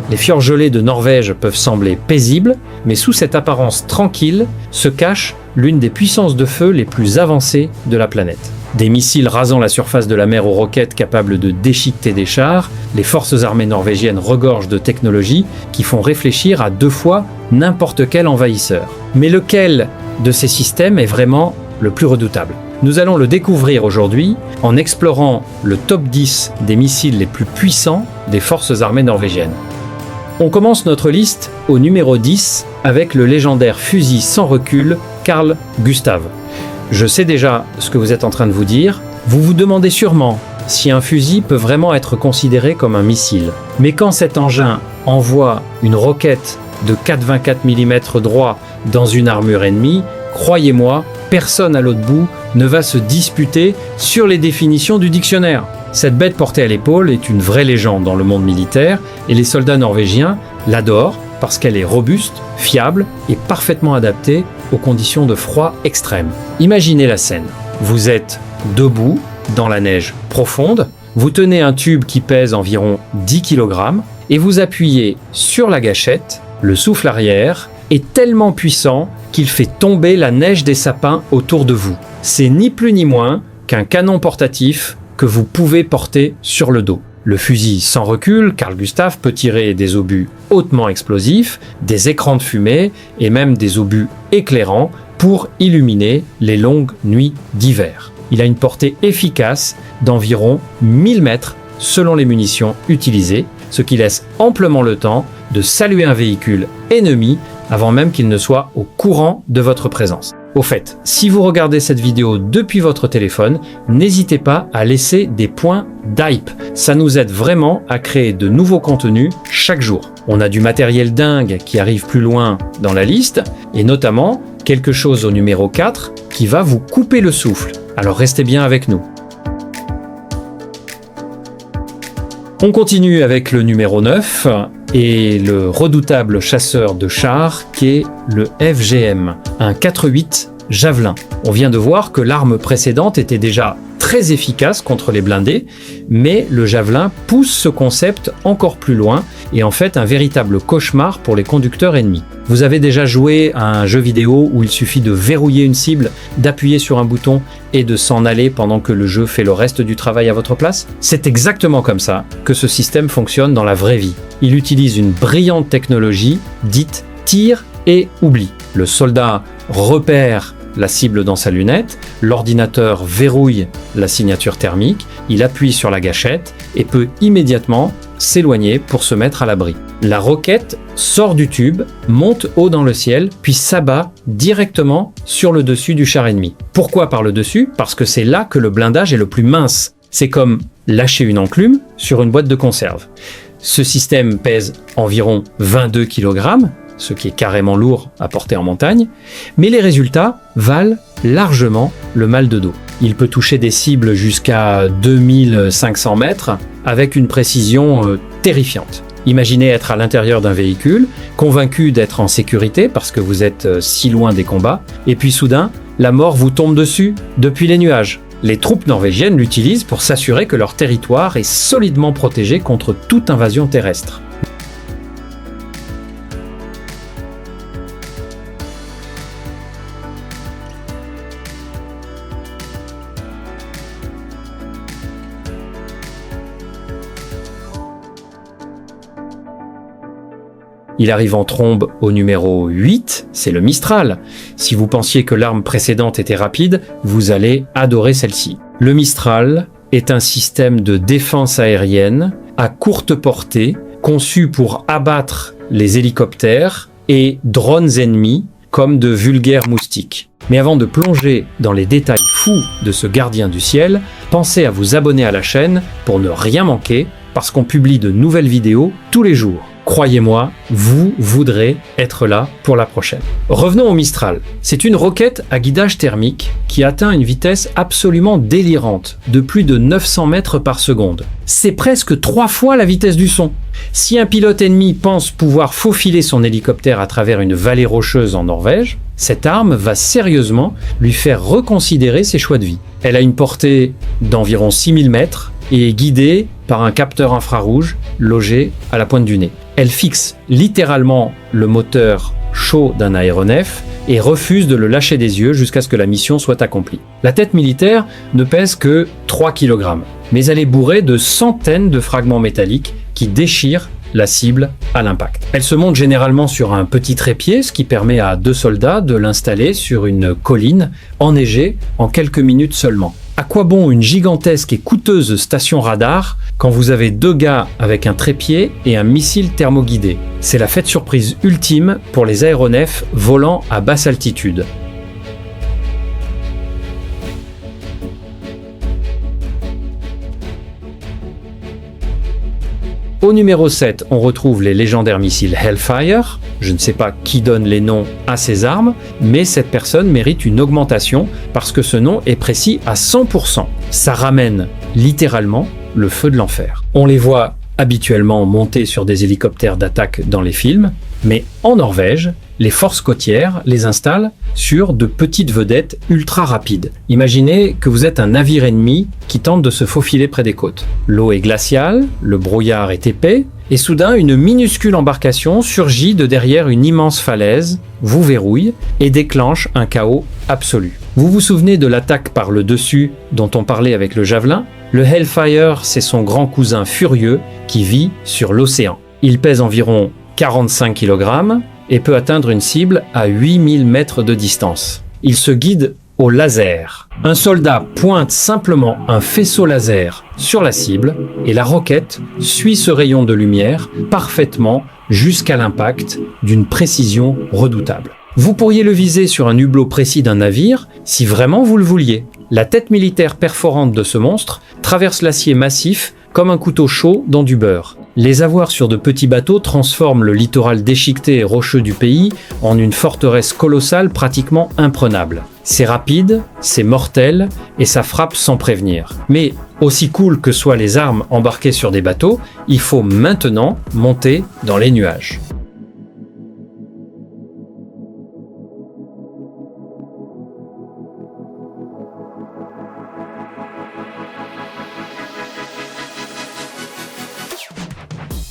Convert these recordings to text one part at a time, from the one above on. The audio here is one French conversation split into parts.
Les fjords gelés de Norvège peuvent sembler paisibles, mais sous cette apparence tranquille se cache l'une des puissances de feu les plus avancées de la planète. Des missiles rasant la surface de la mer aux roquettes capables de déchiqueter des chars, les forces armées norvégiennes regorgent de technologies qui font réfléchir à 2 fois n'importe quel envahisseur. Mais lequel de ces systèmes est vraiment le plus redoutable ? Nous allons le découvrir aujourd'hui en explorant le top 10 des missiles les plus puissants des forces armées norvégiennes. On commence notre liste au numéro 10 avec le légendaire fusil sans recul Carl Gustaf. Je sais déjà ce que vous êtes en train de vous dire. Vous vous demandez sûrement si un fusil peut vraiment être considéré comme un missile. Mais quand cet engin envoie une roquette de 4,24 mm droit dans une armure ennemie, croyez-moi, personne à l'autre bout ne va se disputer sur les définitions du dictionnaire. Cette bête portée à l'épaule est une vraie légende dans le monde militaire et les soldats norvégiens l'adorent parce qu'elle est robuste, fiable et parfaitement adaptée aux conditions de froid extrême. Imaginez la scène. Vous êtes debout dans la neige profonde, vous tenez un tube qui pèse environ 10 kg et vous appuyez sur la gâchette. Le souffle arrière est tellement puissant qu'il fait tomber la neige des sapins autour de vous. C'est ni plus ni moins qu'un canon portatif que vous pouvez porter sur le dos. Le fusil sans recul, Carl Gustaf, peut tirer des obus hautement explosifs, des écrans de fumée et même des obus éclairants pour illuminer les longues nuits d'hiver. Il a une portée efficace d'environ 1000 mètres selon les munitions utilisées, ce qui laisse amplement le temps de saluer un véhicule ennemi avant même qu'il ne soit au courant de votre présence. Au fait, si vous regardez cette vidéo depuis votre téléphone, n'hésitez pas à laisser des points d'hype. Ça nous aide vraiment à créer de nouveaux contenus chaque jour. On a du matériel dingue qui arrive plus loin dans la liste, et notamment quelque chose au numéro 4 qui va vous couper le souffle. Alors restez bien avec nous. On continue avec le numéro 9 et le redoutable chasseur de chars qui est le FGM, un 4.8 Javelin. On vient de voir que l'arme précédente était déjà très efficace contre les blindés, mais le Javelin pousse ce concept encore plus loin et en fait un véritable cauchemar pour les conducteurs ennemis. Vous avez déjà joué à un jeu vidéo où il suffit de verrouiller une cible, d'appuyer sur un bouton et de s'en aller pendant que le jeu fait le reste du travail à votre place ? C'est exactement comme ça que ce système fonctionne dans la vraie vie. Il utilise une brillante technologie dite tir et oubli. Le soldat repère la cible dans sa lunette, l'ordinateur verrouille la signature thermique, il appuie sur la gâchette et peut immédiatement s'éloigner pour se mettre à l'abri. La roquette sort du tube, monte haut dans le ciel, puis s'abat directement sur le dessus du char ennemi. Pourquoi par le dessus ? Parce que c'est là que le blindage est le plus mince. C'est comme lâcher une enclume sur une boîte de conserve. Ce système pèse environ 22 kg, ce qui est carrément lourd à porter en montagne, mais les résultats valent largement le mal de dos. Il peut toucher des cibles jusqu'à 2500 mètres avec une précision terrifiante. Imaginez être à l'intérieur d'un véhicule, convaincu d'être en sécurité parce que vous êtes si loin des combats, et puis soudain, la mort vous tombe dessus depuis les nuages. Les troupes norvégiennes l'utilisent pour s'assurer que leur territoire est solidement protégé contre toute invasion terrestre. Il arrive en trombe au numéro 8, c'est le Mistral. Si vous pensiez que l'arme précédente était rapide, vous allez adorer celle-ci. Le Mistral est un système de défense aérienne à courte portée, conçu pour abattre les hélicoptères et drones ennemis comme de vulgaires moustiques. Mais avant de plonger dans les détails fous de ce gardien du ciel, pensez à vous abonner à la chaîne pour ne rien manquer, parce qu'on publie de nouvelles vidéos tous les jours. Croyez-moi, vous voudrez être là pour la prochaine. Revenons au Mistral. C'est une roquette à guidage thermique qui atteint une vitesse absolument délirante, de plus de 900 mètres par seconde. C'est presque 3 fois la vitesse du son. Si un pilote ennemi pense pouvoir faufiler son hélicoptère à travers une vallée rocheuse en Norvège, cette arme va sérieusement lui faire reconsidérer ses choix de vie. Elle a une portée d'environ 6000 mètres et est guidée par un capteur infrarouge logé à la pointe du nez. Elle fixe littéralement le moteur chaud d'un aéronef et refuse de le lâcher des yeux jusqu'à ce que la mission soit accomplie. La tête militaire ne pèse que 3 kg, mais elle est bourrée de centaines de fragments métalliques qui déchirent la cible à l'impact. Elle se monte généralement sur un petit trépied, ce qui permet à 2 soldats de l'installer sur une colline enneigée en quelques minutes seulement. À quoi bon une gigantesque et coûteuse station radar quand vous avez 2 gars avec un trépied et un missile thermoguidé? C'est la fête surprise ultime pour les aéronefs volant à basse altitude. Au numéro 7, on retrouve les légendaires missiles Hellfire. Je ne sais pas qui donne les noms à ces armes, mais cette personne mérite une augmentation parce que ce nom est précis à 100%. Ça ramène littéralement le feu de l'enfer. On les voit habituellement montés sur des hélicoptères d'attaque dans les films, mais en Norvège, les forces côtières les installent sur de petites vedettes ultra rapides. Imaginez que vous êtes un navire ennemi qui tente de se faufiler près des côtes. L'eau est glaciale, le brouillard est épais, et soudain une minuscule embarcation surgit de derrière une immense falaise, vous verrouille et déclenche un chaos absolu. Vous vous souvenez de l'attaque par le dessus dont on parlait avec le Javelin? Le Hellfire, c'est son grand cousin furieux qui vit sur l'océan. Il pèse environ 45 kg et peut atteindre une cible à 8000 mètres de distance. Il se guide au laser. Un soldat pointe simplement un faisceau laser sur la cible et la roquette suit ce rayon de lumière parfaitement jusqu'à l'impact d'une précision redoutable. Vous pourriez le viser sur un hublot précis d'un navire si vraiment vous le vouliez. La tête militaire perforante de ce monstre traverse l'acier massif comme un couteau chaud dans du beurre. Les avoirs sur de petits bateaux transforment le littoral déchiqueté et rocheux du pays en une forteresse colossale pratiquement imprenable. C'est rapide, c'est mortel et ça frappe sans prévenir. Mais aussi cool que soient les armes embarquées sur des bateaux, il faut maintenant monter dans les nuages.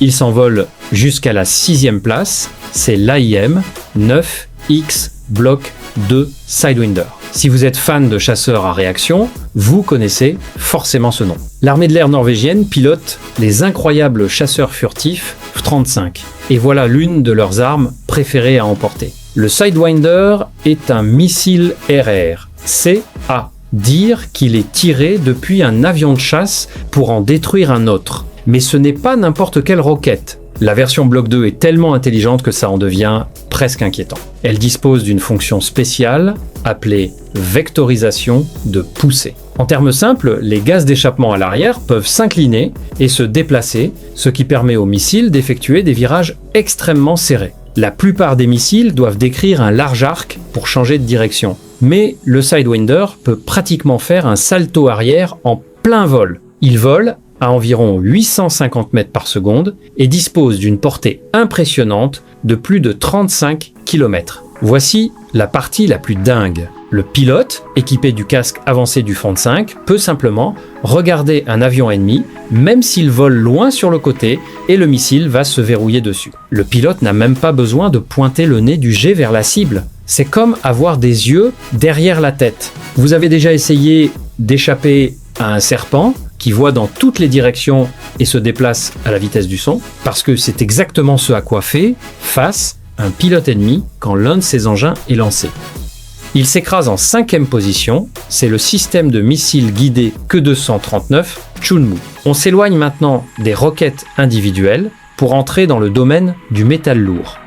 Il s'envole jusqu'à la 6e place, c'est l'AIM 9X Block 2 Sidewinder. Si vous êtes fan de chasseurs à réaction, vous connaissez forcément ce nom. L'armée de l'air norvégienne pilote les incroyables chasseurs furtifs F-35. Et voilà l'une de leurs armes préférées à emporter. Le Sidewinder est un missile RR. C'est à dire qu'il est tiré depuis un avion de chasse pour en détruire un autre. Mais ce n'est pas n'importe quelle roquette. La version Block 2 est tellement intelligente que ça en devient presque inquiétant. Elle dispose d'une fonction spéciale appelée vectorisation de poussée. En termes simples, les gaz d'échappement à l'arrière peuvent s'incliner et se déplacer, ce qui permet aux missiles d'effectuer des virages extrêmement serrés. La plupart des missiles doivent décrire un large arc pour changer de direction. Mais le Sidewinder peut pratiquement faire un salto arrière en plein vol. Il vole à environ 850 mètres par seconde et dispose d'une portée impressionnante de plus de 35 km. Voici la partie la plus dingue. Le pilote, équipé du casque avancé du Front 5, peut simplement regarder un avion ennemi, même s'il vole loin sur le côté, et le missile va se verrouiller dessus. Le pilote n'a même pas besoin de pointer le nez du jet vers la cible. C'est comme avoir des yeux derrière la tête. Vous avez déjà essayé d'échapper à un serpent qui voit dans toutes les directions et se déplace à la vitesse du son, parce que c'est exactement ce à quoi fait face un pilote ennemi quand l'un de ses engins est lancé. Il s'écrase en 5e position, c'est le système de missiles guidés Que-239 Chunmoo. On s'éloigne maintenant des roquettes individuelles pour entrer dans le domaine du métal lourd.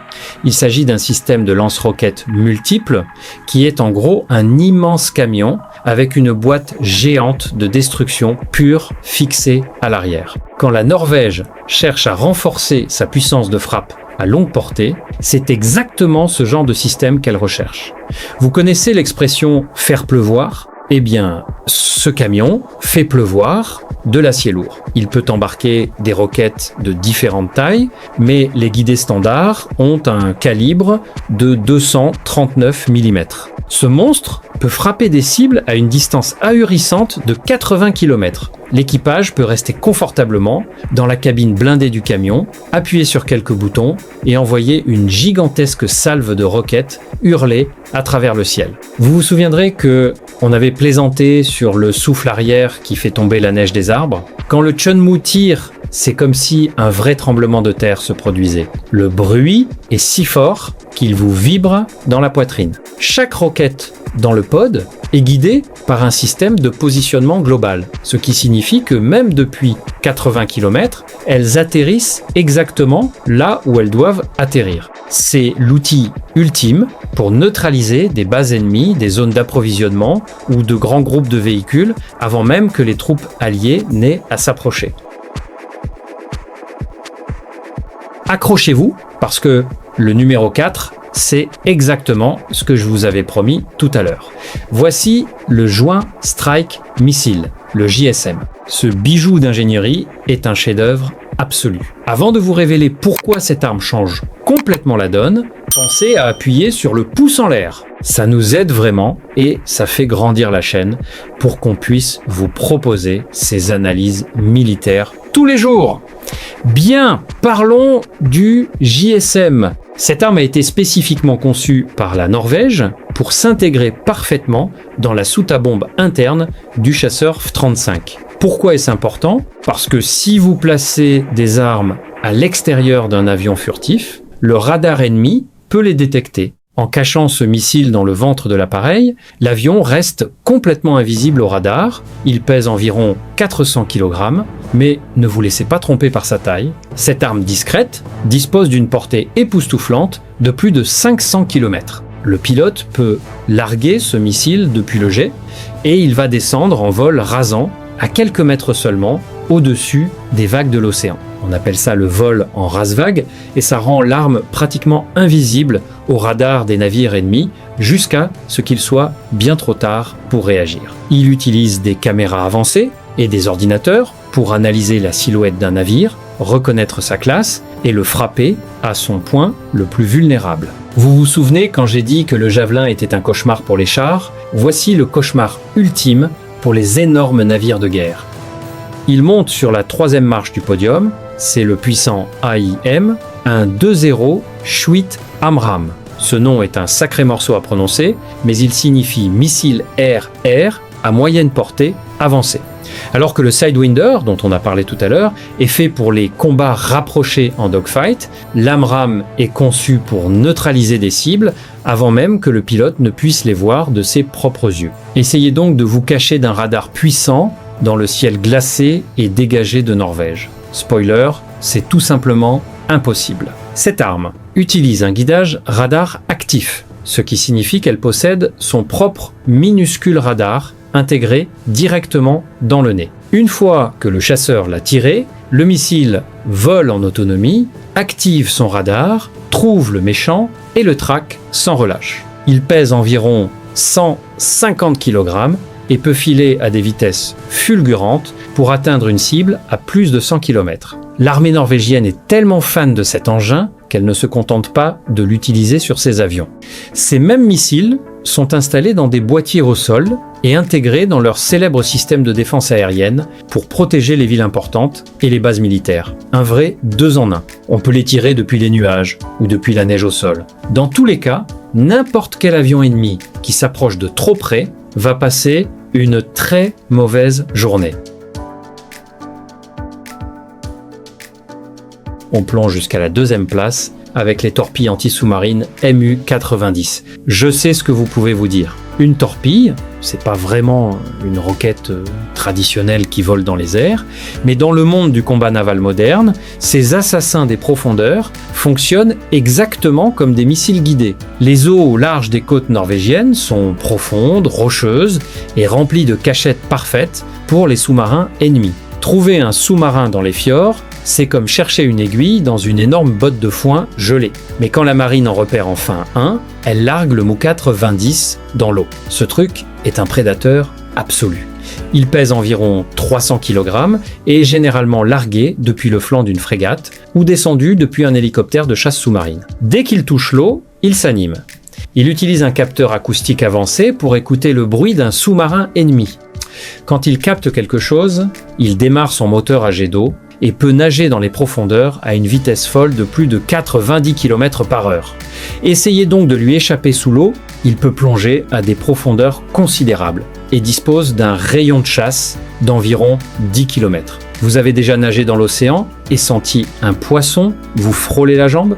Il s'agit d'un système de lance-roquettes multiple qui est en gros un immense camion avec une boîte géante de destruction pure fixée à l'arrière. Quand la Norvège cherche à renforcer sa puissance de frappe à longue portée, c'est exactement ce genre de système qu'elle recherche. Vous connaissez l'expression « faire pleuvoir » ? Eh bien, ce camion fait pleuvoir de l'acier lourd. Il peut embarquer des roquettes de différentes tailles, mais les guidés standards ont un calibre de 239 mm. Ce monstre peut frapper des cibles à une distance ahurissante de 80 km. L'équipage peut rester confortablement dans la cabine blindée du camion, appuyer sur quelques boutons et envoyer une gigantesque salve de roquettes hurler à travers le ciel. Vous vous souviendrez que on avait plaisanté sur le souffle arrière qui fait tomber la neige des arbres. Quand le Chunmoo tire, c'est comme si un vrai tremblement de terre se produisait. Le bruit est si fort qu'il vous vibre dans la poitrine. Chaque roquette dans le pod est guidée par un système de positionnement global, ce qui signifie que même depuis 80 km, elles atterrissent exactement là où elles doivent atterrir. C'est l'outil ultime pour neutraliser des bases ennemies, des zones d'approvisionnement ou de grands groupes de véhicules avant même que les troupes alliées n'aient à s'approcher. Accrochez-vous parce que le numéro 4, c'est exactement ce que je vous avais promis tout à l'heure. Voici le Joint Strike Missile, le JSM. Ce bijou d'ingénierie est un chef-d'œuvre absolu. Avant de vous révéler pourquoi cette arme change complètement la donne, pensez à appuyer sur le pouce en l'air. Ça nous aide vraiment et ça fait grandir la chaîne pour qu'on puisse vous proposer ces analyses militaires tous les jours. Bien, parlons du JSM. Cette arme a été spécifiquement conçue par la Norvège pour s'intégrer parfaitement dans la soute à bombe interne du chasseur F-35. Pourquoi est-ce important ? Parce que si vous placez des armes à l'extérieur d'un avion furtif, le radar ennemi peut les détecter. En cachant ce missile dans le ventre de l'appareil, l'avion reste complètement invisible au radar. Il pèse environ 400 kg, mais ne vous laissez pas tromper par sa taille. Cette arme discrète dispose d'une portée époustouflante de plus de 500 km. Le pilote peut larguer ce missile depuis le jet et il va descendre en vol rasant à quelques mètres seulement au-dessus des vagues de l'océan. On appelle ça le vol en rase-vague et ça rend l'arme pratiquement invisible au radar des navires ennemis jusqu'à ce qu'il soit bien trop tard pour réagir. Il utilise des caméras avancées et des ordinateurs pour analyser la silhouette d'un navire, reconnaître sa classe et le frapper à son point le plus vulnérable. Vous vous souvenez quand j'ai dit que le Javelin était un cauchemar pour les chars ? Voici le cauchemar ultime pour les énormes navires de guerre. Il monte sur la 3e marche du podium, c'est le puissant AIM, un 2-0 Schwyt Amram. Ce nom est un sacré morceau à prononcer, mais il signifie missile air-air à moyenne portée avancée. Alors que le Sidewinder, dont on a parlé tout à l'heure, est fait pour les combats rapprochés en dogfight, l'Amram est conçu pour neutraliser des cibles avant même que le pilote ne puisse les voir de ses propres yeux. Essayez donc de vous cacher d'un radar puissant dans le ciel glacé et dégagé de Norvège. Spoiler, c'est tout simplement impossible. Cette arme utilise un guidage radar actif, ce qui signifie qu'elle possède son propre minuscule radar intégré directement dans le nez. Une fois que le chasseur l'a tiré, le missile vole en autonomie, active son radar, trouve le méchant et le traque sans relâche. Il pèse environ 150 kg et peut filer à des vitesses fulgurantes pour atteindre une cible à plus de 100 km. L'armée norvégienne est tellement fan de cet engin qu'elle ne se contente pas de l'utiliser sur ses avions. Ces mêmes missiles sont installés dans des boîtiers au sol et intégrés dans leur célèbre système de défense aérienne pour protéger les villes importantes et les bases militaires. Un vrai 2 en 1. On peut les tirer depuis les nuages ou depuis la neige au sol. Dans tous les cas, n'importe quel avion ennemi qui s'approche de trop près va passer une très mauvaise journée. On plonge jusqu'à la 2e place avec les torpilles anti-sous-marines MU-90. Je sais ce que vous pouvez vous dire. Une torpille, c'est pas vraiment une roquette traditionnelle qui vole dans les airs, mais dans le monde du combat naval moderne, ces assassins des profondeurs fonctionnent exactement comme des missiles guidés. Les eaux au large des côtes norvégiennes sont profondes, rocheuses et remplies de cachettes parfaites pour les sous-marins ennemis. Trouver un sous-marin dans les fjords, c'est comme chercher une aiguille dans une énorme botte de foin gelée. Mais quand la marine en repère enfin un, elle largue le Mu-4 20-10 dans l'eau. Ce truc est un prédateur absolu. Il pèse environ 300 kg et est généralement largué depuis le flanc d'une frégate ou descendu depuis un hélicoptère de chasse sous-marine. Dès qu'il touche l'eau, il s'anime. Il utilise un capteur acoustique avancé pour écouter le bruit d'un sous-marin ennemi. Quand il capte quelque chose, il démarre son moteur à jet d'eau et peut nager dans les profondeurs à une vitesse folle de plus de 90 km/h. Essayez donc de lui échapper sous l'eau, il peut plonger à des profondeurs considérables et dispose d'un rayon de chasse d'environ 10 km. Vous avez déjà nagé dans l'océan et senti un poisson vous frôler la jambe?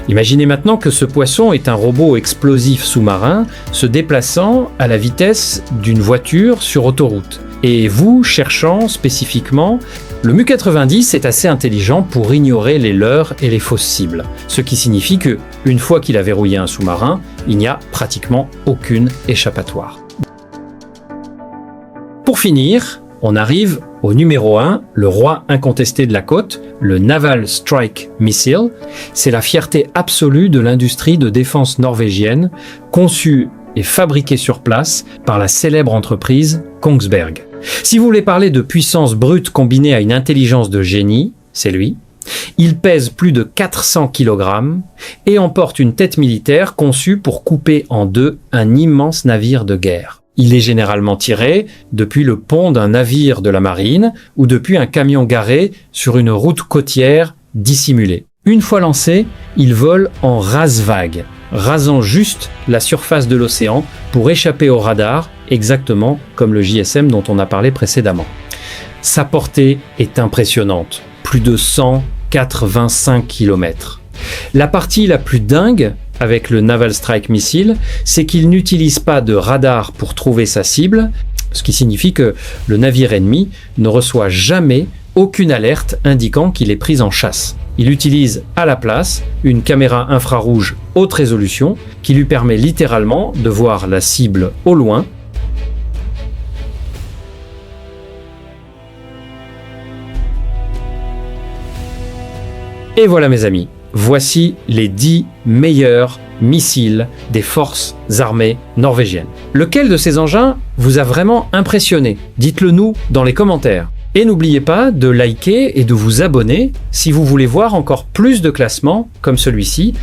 Imaginez maintenant que ce poisson est un robot explosif sous-marin se déplaçant à la vitesse d'une voiture sur autoroute. Et vous, cherchant spécifiquement, le Mu-90 est assez intelligent pour ignorer les leurres et les fausses cibles. Ce qui signifie que, une fois qu'il a verrouillé un sous-marin, il n'y a pratiquement aucune échappatoire. Pour finir, on arrive au numéro 1, le roi incontesté de la côte, le Naval Strike Missile. C'est la fierté absolue de l'industrie de défense norvégienne, conçue et fabriqué sur place par la célèbre entreprise Kongsberg. Si vous voulez parler de puissance brute combinée à une intelligence de génie, c'est lui. Il pèse plus de 400 kg et emporte une tête militaire conçue pour couper en deux un immense navire de guerre. Il est généralement tiré depuis le pont d'un navire de la marine ou depuis un camion garé sur une route côtière dissimulée. Une fois lancé, il vole en rase-vague, rasant juste la surface de l'océan pour échapper au radar, exactement comme le JSM dont on a parlé précédemment. Sa portée est impressionnante, plus de 185 km. La partie la plus dingue avec le Naval Strike Missile, c'est qu'il n'utilise pas de radar pour trouver sa cible, ce qui signifie que le navire ennemi ne reçoit jamais aucune alerte indiquant qu'il est pris en chasse. Il utilise à la place une caméra infrarouge haute résolution qui lui permet littéralement de voir la cible au loin. Et voilà mes amis, voici les 10 meilleurs missiles des forces armées norvégiennes. Lequel de ces engins vous a vraiment impressionné? Dites-le nous dans les commentaires. Et n'oubliez pas de liker et de vous abonner si vous voulez voir encore plus de classements comme celui-ci.